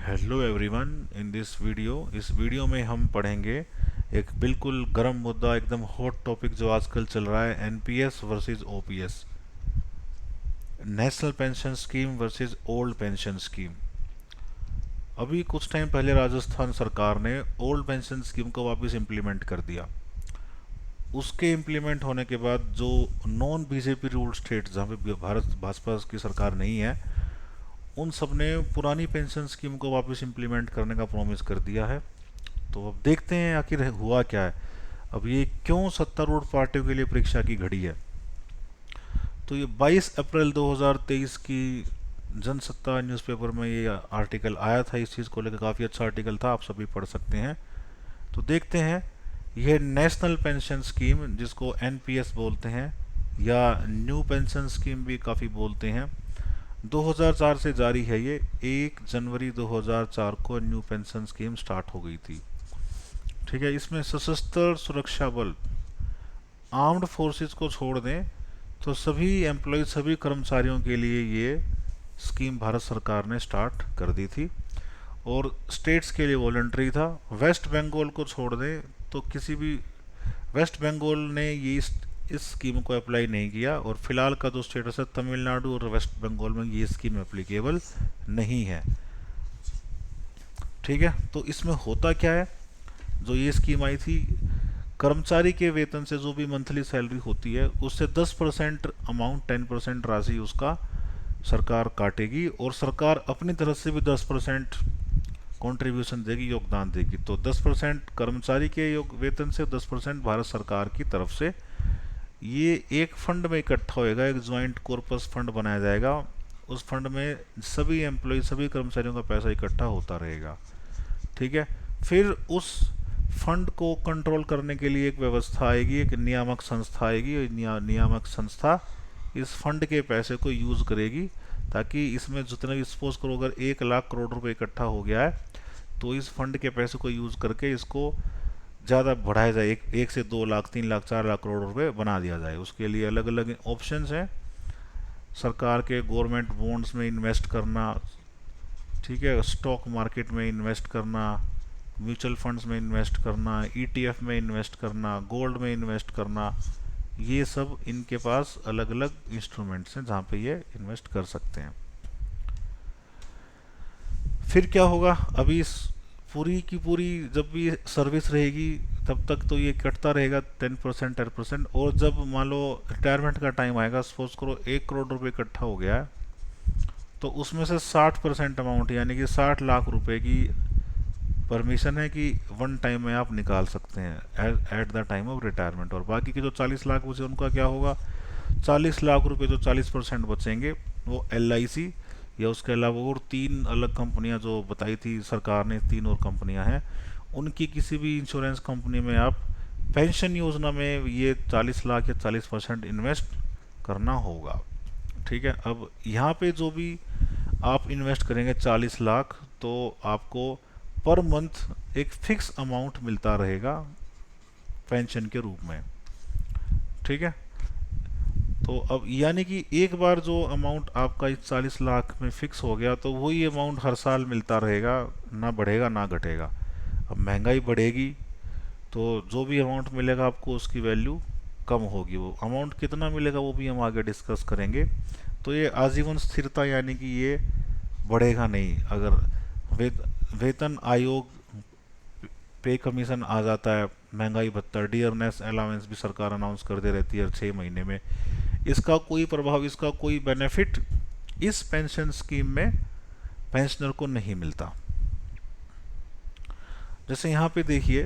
Hello everyone. इस video में हम पढ़ेंगे एक बिल्कुल गर्म मुद्दा, एकदम हॉट टॉपिक जो आजकल चल रहा है, NPS versus OPS, national pension scheme versus old pension scheme. अभी कुछ टाइम पहले राजस्थान सरकार ने ओल्ड पेंशन स्कीम को वापस इम्प्लीमेंट कर दिया। उसके इम्प्लीमेंट होने के बाद जो नॉन बीजेपी रूल्ड स्टेट जहाँ पे भारत भाजपा की सरकार नहीं है, उन सब ने पुरानी पेंशन स्कीम को वापस इम्प्लीमेंट करने का प्रॉमिस कर दिया है। तो अब देखते हैं आखिर हुआ क्या है। अब ये क्यों सत्तारूढ़ पार्टियों के लिए परीक्षा की घड़ी है। तो ये 22 अप्रैल 2023 की जनसत्ता न्यूज़पेपर में ये आर्टिकल आया था। इस चीज़ को लेकर काफ़ी अच्छा आर्टिकल था, आप सभी पढ़ सकते हैं। तो देखते हैं, यह नेशनल पेंशन स्कीम जिसको एनपीएस बोलते हैं या न्यू पेंशन स्कीम भी काफ़ी बोलते हैं, 2004 से जारी है। ये 1 जनवरी 2004 को न्यू पेंशन स्कीम स्टार्ट हो गई थी। ठीक है, इसमें सशस्त्र सुरक्षा बल, आर्म्ड फोर्सेस को छोड़ दें तो सभी एम्प्लॉय, सभी कर्मचारियों के लिए ये स्कीम भारत सरकार ने स्टार्ट कर दी थी और स्टेट्स के लिए वॉलंटरी था। वेस्ट बंगाल को छोड़ दें तो किसी भी, वेस्ट बंगाल ने ये इस स्कीम को अप्लाई नहीं किया और फिलहाल का जो स्टेटस है, तमिलनाडु और वेस्ट बंगाल में ये स्कीम एप्लीकेबल नहीं है। ठीक है, तो इसमें होता क्या है, जो ये स्कीम आई थी, कर्मचारी के वेतन से जो भी मंथली सैलरी होती है उससे 10% अमाउंट, 10% राशि उसका सरकार काटेगी और सरकार अपनी तरफ से भी 10% कंट्रीब्यूशन देगी, योगदान देगी। तो 10% कर्मचारी के वेतन से, 10% भारत सरकार की तरफ से। ये एक फंड में इकट्ठा होएगा, एक ज्वाइंट कॉर्पस फंड बनाया जाएगा। उस फंड में सभी एम्प्लॉय, सभी कर्मचारियों का पैसा इकट्ठा होता रहेगा। ठीक है, फिर उस फंड को कंट्रोल करने के लिए एक व्यवस्था आएगी, एक नियामक संस्था आएगी और नियामक संस्था इस फंड के पैसे को यूज़ करेगी ताकि इसमें जितने भी, सपोज करो अगर 1 लाख करोड़ रुपए इकट्ठा हो गया है तो इस फंड के पैसे को यूज़ करके इसको ज़्यादा बढ़ाया जाए, एक से 2 लाख, 3 लाख, 4 लाख करोड़ रुपए बना दिया जाए। उसके लिए अलग अलग ऑप्शंस हैं। सरकार के गवर्नमेंट बॉन्ड्स में इन्वेस्ट करना, ठीक है, स्टॉक मार्केट में इन्वेस्ट करना, म्यूचुअल फंड्स में इन्वेस्ट करना, ईटीएफ में इन्वेस्ट करना, गोल्ड में इन्वेस्ट करना, ये सब इनके पास अलग अलग इंस्ट्रूमेंट्स हैं जहाँ पे ये इन्वेस्ट कर सकते हैं। फिर क्या होगा, अभी इस पूरी की पूरी जब भी सर्विस रहेगी तब तक तो ये कटता रहेगा 10%, 10%। और जब मान लो रिटायरमेंट का टाइम आएगा, सपोज करो 1 करोड़ रुपए इकट्ठा हो गया है, तो उसमें से 60% अमाउंट यानी कि 60 लाख रुपए की परमिशन है कि वन टाइम में आप निकाल सकते हैं at the time of retirement. और बाकी के जो 40 लाख बचे उनका क्या होगा, 40 लाख रुपए जो 40% बचेंगे वो एलआईसी या उसके अलावा और 3 अलग कंपनियां जो बताई थी सरकार ने, 3 और कंपनियां हैं, उनकी किसी भी इंश्योरेंस कंपनी में आप पेंशन योजना में ये 40 लाख या 40% इन्वेस्ट करना होगा। ठीक है, अब यहाँ पे जो भी आप इन्वेस्ट करेंगे 40 लाख, तो आपको पर मंथ एक फिक्स अमाउंट मिलता रहेगा पेंशन के रूप में। ठीक है, तो अब यानी कि एक बार जो अमाउंट आपका इस 40 लाख में फिक्स हो गया तो वही अमाउंट हर साल मिलता रहेगा, ना बढ़ेगा ना घटेगा। अब महंगाई बढ़ेगी तो जो भी अमाउंट मिलेगा आपको उसकी वैल्यू कम होगी। वो अमाउंट कितना मिलेगा वो भी हम आगे डिस्कस करेंगे। तो ये आजीवन स्थिरता यानी कि ये बढ़ेगा नहीं। अगर वे, वेतन आयोग, पे कमीशन आ जाता है, महंगाई भत्ता, डियरनेस अलाउंस भी सरकार अनाउंस कर दे रहती है 6 महीने में, इसका कोई प्रभाव, इसका कोई बेनिफिट इस पेंशन स्कीम में पेंशनर को नहीं मिलता। जैसे यहाँ पे देखिए,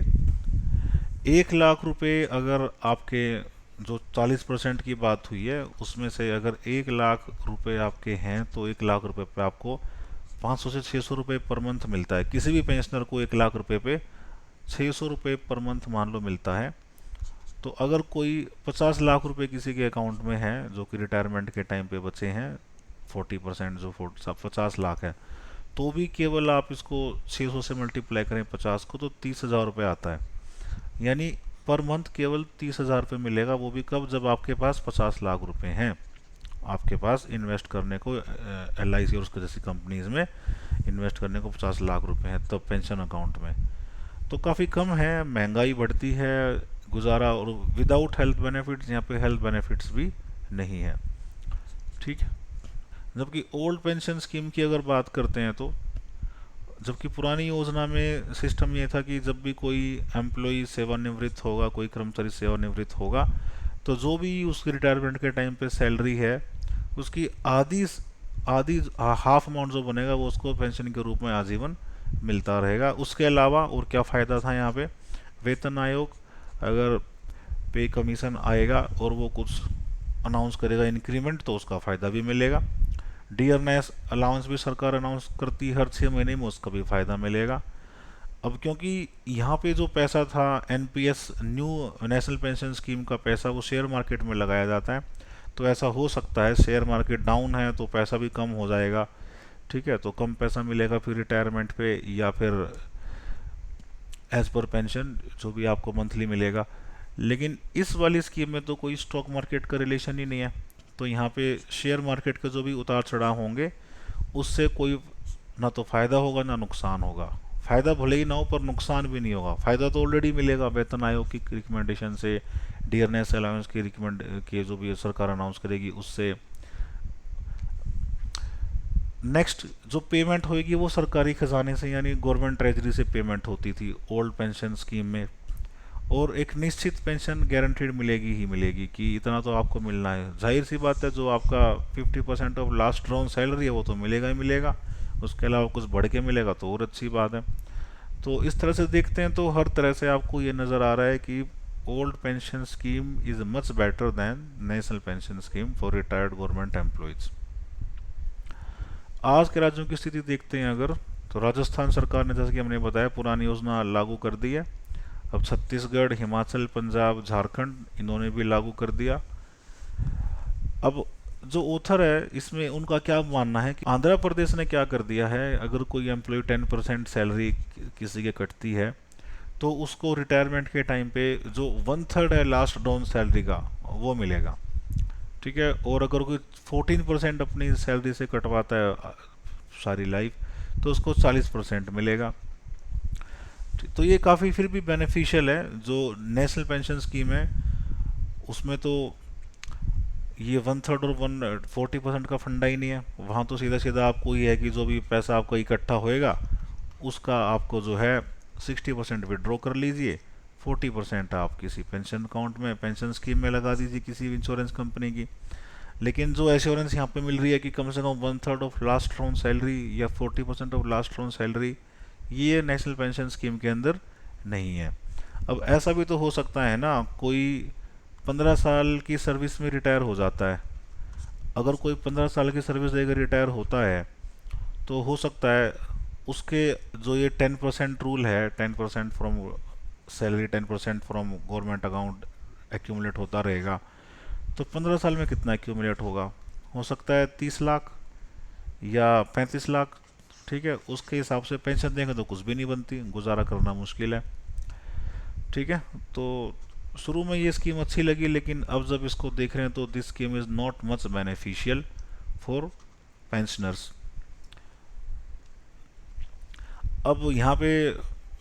1 लाख रुपए अगर आपके, जो 40% की बात हुई है उसमें से अगर 1 लाख रुपए आपके हैं तो 1 लाख रुपए पे आपको 500 से 600 रुपये पर मंथ मिलता है। किसी भी पेंशनर को 1 लाख रुपए पे 600 रुपये पर मंथ मान लो मिलता है। तो अगर कोई 50 लाख रुपए किसी के अकाउंट में है जो कि रिटायरमेंट के टाइम पे बचे हैं, 40% जो 50 लाख है, तो भी केवल आप इसको 600 से मल्टीप्लाई करें 50 को तो 30,000 रुपये आता है। यानी पर मंथ केवल 30,000 रुपये मिलेगा, वो भी कब, जब आपके पास 50 लाख रुपए हैं आपके पास इन्वेस्ट करने को एल आई सी और उसके जैसी कंपनीज में इन्वेस्ट करने को 50 लाख रुपए हैं तब पेंशन अकाउंट में, तो काफ़ी कम है। महंगाई बढ़ती है, गुजारा, और विदाउट हेल्थ बेनिफिट्स, यहाँ पे हेल्थ बेनिफिट्स भी नहीं है। ठीक है। जबकि ओल्ड पेंशन स्कीम की अगर बात करते हैं तो, जबकि पुरानी योजना में सिस्टम ये था कि जब भी कोई एम्प्लॉय सेवानिवृत्त होगा, कोई कर्मचारी सेवानिवृत्त होगा, तो जो भी उसकी रिटायरमेंट के टाइम पे सैलरी है, उसकी आधी आधी हाफ अमाउंट जो बनेगा वो उसको पेंशन के रूप में आजीवन मिलता रहेगा। उसके अलावा और क्या फ़ायदा था यहाँ पे, वेतन आयोग अगर पे कमीशन आएगा और वो कुछ अनाउंस करेगा इंक्रीमेंट, तो उसका फ़ायदा भी मिलेगा। डियरनेस अलाउंस भी सरकार अनाउंस करती है हर 6 महीने में, उसका भी फ़ायदा मिलेगा। अब क्योंकि यहाँ पे जो पैसा था NPS, new national pension scheme का पैसा, वो शेयर मार्केट में लगाया जाता है, तो ऐसा हो सकता है शेयर मार्केट डाउन है तो पैसा भी कम हो जाएगा। ठीक है, तो कम पैसा मिलेगा फिर रिटायरमेंट पे, या फिर एज पर पेंशन जो भी आपको मंथली मिलेगा। लेकिन इस वाली स्कीम में तो कोई स्टॉक मार्केट का रिलेशन ही नहीं है, तो यहाँ पे शेयर मार्केट के जो भी उतार चढ़ाव होंगे उससे कोई ना तो फायदा होगा ना नुकसान होगा। फायदा भले ही ना हो पर नुकसान भी नहीं होगा। फायदा तो ऑलरेडी मिलेगा वेतन आयोग की रिकमेंडेशन से, डियरनेस अलाउंस की रिकमेंड के जो भी सरकार अनाउंस करेगी उससे। नेक्स्ट जो पेमेंट होगी वो सरकारी खजाने से, यानी गवर्नमेंट ट्रेजरी से पेमेंट होती थी ओल्ड पेंशन स्कीम में। और एक निश्चित पेंशन गारंटीड मिलेगी ही मिलेगी कि इतना तो आपको मिलना है। जाहिर सी बात है, जो आपका 50% ऑफ लास्ट ड्रॉन सैलरी है वो तो मिलेगा ही मिलेगा, उसके अलावा कुछ बढ़ के मिलेगा तो और अच्छी बात है। तो इस तरह से देखते हैं तो हर तरह से आपको ये नज़र आ रहा है कि old pension scheme is much better than national pension scheme for retired government employees. आज के राज्यों की स्थिति देखते हैं अगर, तो राजस्थान सरकार ने जैसे कि हमने बताया पुरानी योजना लागू कर दी है। अब छत्तीसगढ़, हिमाचल, पंजाब, झारखंड, इन्होंने भी लागू कर दिया। अब जो ऑथर है इसमें उनका क्या मानना है कि आंध्र प्रदेश ने क्या कर दिया है, अगर कोई एम्प्लॉय 10% सैलरी किसी के कटती है तो उसको रिटायरमेंट के टाइम पे जो 1/3 है लास्ट डाउन सैलरी का वो मिलेगा। ठीक है, और अगर कोई 14% अपनी सैलरी से कटवाता है सारी लाइफ, तो उसको 40% मिलेगा। तो ये काफ़ी फिर भी बेनिफिशियल है। जो नेशनल पेंशन स्कीम है उसमें तो ये 1/3 और 140% का फंडा ही नहीं है। वहाँ तो सीधा सीधा आपको ये है कि जो भी पैसा आपका इकट्ठा होएगा उसका आपको जो है 60% विड्रॉ कर लीजिए, 40% आप किसी पेंशन अकाउंट में, पेंशन स्कीम में लगा दीजिए किसी इंश्योरेंस कंपनी की। लेकिन जो एश्योरेंस यहाँ पे मिल रही है कि कम से कम 1/3 ऑफ लास्ट राउंड सैलरी या 40% ऑफ लास्ट राउंड सैलरी, ये नेशनल पेंशन स्कीम के अंदर नहीं है। अब ऐसा भी तो हो सकता है ना, कोई 15 साल की सर्विस में रिटायर हो जाता है। अगर कोई 15 साल की सर्विस देकर रिटायर होता है तो हो सकता है उसके जो ये 10% रूल है, 10% from salary, 10% from government account accumulate होता रहेगा, तो 15 साल में कितना एक्यूमुलेट होगा, हो सकता है 30 लाख या 35 लाख। ठीक है, उसके हिसाब से पेंशन देंगे तो कुछ भी नहीं बनती, गुजारा करना मुश्किल है। ठीक है, तो शुरू में ये स्कीम अच्छी लगी, लेकिन अब जब इसको देख रहे हैं तो this scheme is not much beneficial for pensioners. अब यहाँ पे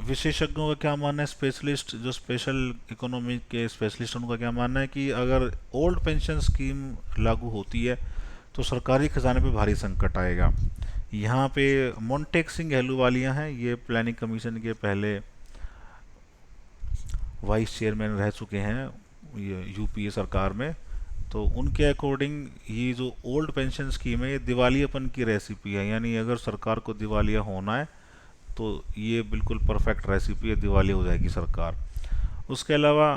विशेषज्ञों का क्या मानना है, स्पेशलिस्ट जो स्पेशल इकोनॉमी के स्पेशलिस्ट उनका क्या मानना है कि अगर ओल्ड पेंशन स्कीम लागू होती है तो सरकारी खजाने पे भारी संकट आएगा। यहाँ पे मोन्टेक सिंह अहलूवालिया हैं, ये प्लानिंग कमीशन के पहले वाइस चेयरमैन रह चुके हैं ये यूपीए सरकार में। तो उनके अकॉर्डिंग ये जो ओल्ड पेंशन स्कीम है ये दिवालियापन की रेसिपी है, यानी अगर सरकार को दिवालिया होना है तो ये बिल्कुल परफेक्ट रेसिपी है, दिवाली हो जाएगी सरकार। उसके अलावा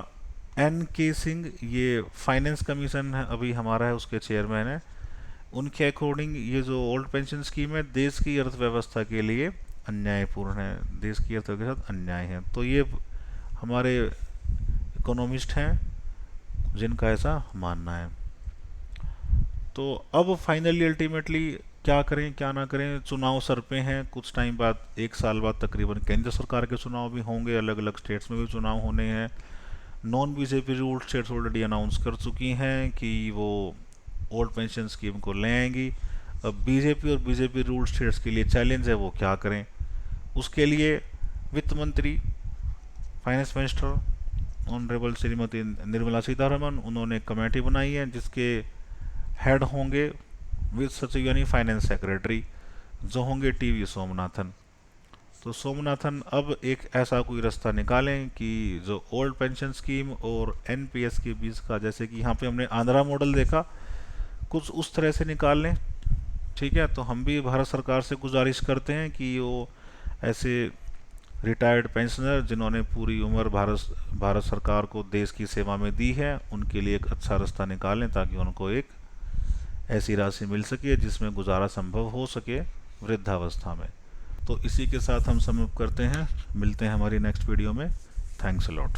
एन के सिंह, ये फाइनेंस कमीशन है अभी हमारा है, उसके चेयरमैन है। उनके अकॉर्डिंग ये जो ओल्ड पेंशन स्कीम है देश की अर्थव्यवस्था के लिए अन्यायपूर्ण है, देश की अर्थव्यवस्था के साथ अन्याय है। तो ये हमारे इकोनॉमिस्ट हैं जिनका ऐसा मानना है। तो अब फाइनली अल्टीमेटली क्या करें क्या ना करें, चुनाव सर पे हैं, कुछ टाइम बाद, 1 साल बाद तकरीबन केंद्र सरकार के चुनाव भी होंगे, अलग अलग स्टेट्स में भी चुनाव होने हैं। Non BJP ruled states already announce कर चुकी हैं कि वो ओल्ड पेंशन स्कीम को ले आएंगी। अब बीजेपी और बीजेपी रूल्ड स्टेट्स के लिए चैलेंज है, वो क्या करें। उसके लिए वित्त मंत्री, finance minister honourable Shrimati Nirmala Sitharaman, उन्होंने कमेटी बनाई है जिसके हेड होंगे वित्त सचिव यानी फाइनेंस सेक्रेटरी, जो होंगे टीवी सोमनाथन। तो सोमनाथन अब एक ऐसा कोई रास्ता निकालें कि जो ओल्ड पेंशन स्कीम और एनपीएस के बीच का, जैसे कि यहाँ पे हमने आंध्रा मॉडल देखा, कुछ उस तरह से निकाल लें। ठीक है, तो हम भी भारत सरकार से गुजारिश करते हैं कि वो ऐसे रिटायर्ड पेंशनर जिन्होंने पूरी उम्र भारत सरकार को देश की सेवा में दी है, उनके लिए एक अच्छा रास्ता निकालें ताकि उनको एक ऐसी राशि मिल सके जिसमें गुजारा संभव हो सके वृद्धावस्था में। तो इसी के साथ हम समाप्त करते हैं, मिलते हैं हमारी नेक्स्ट वीडियो में। Thanks a lot.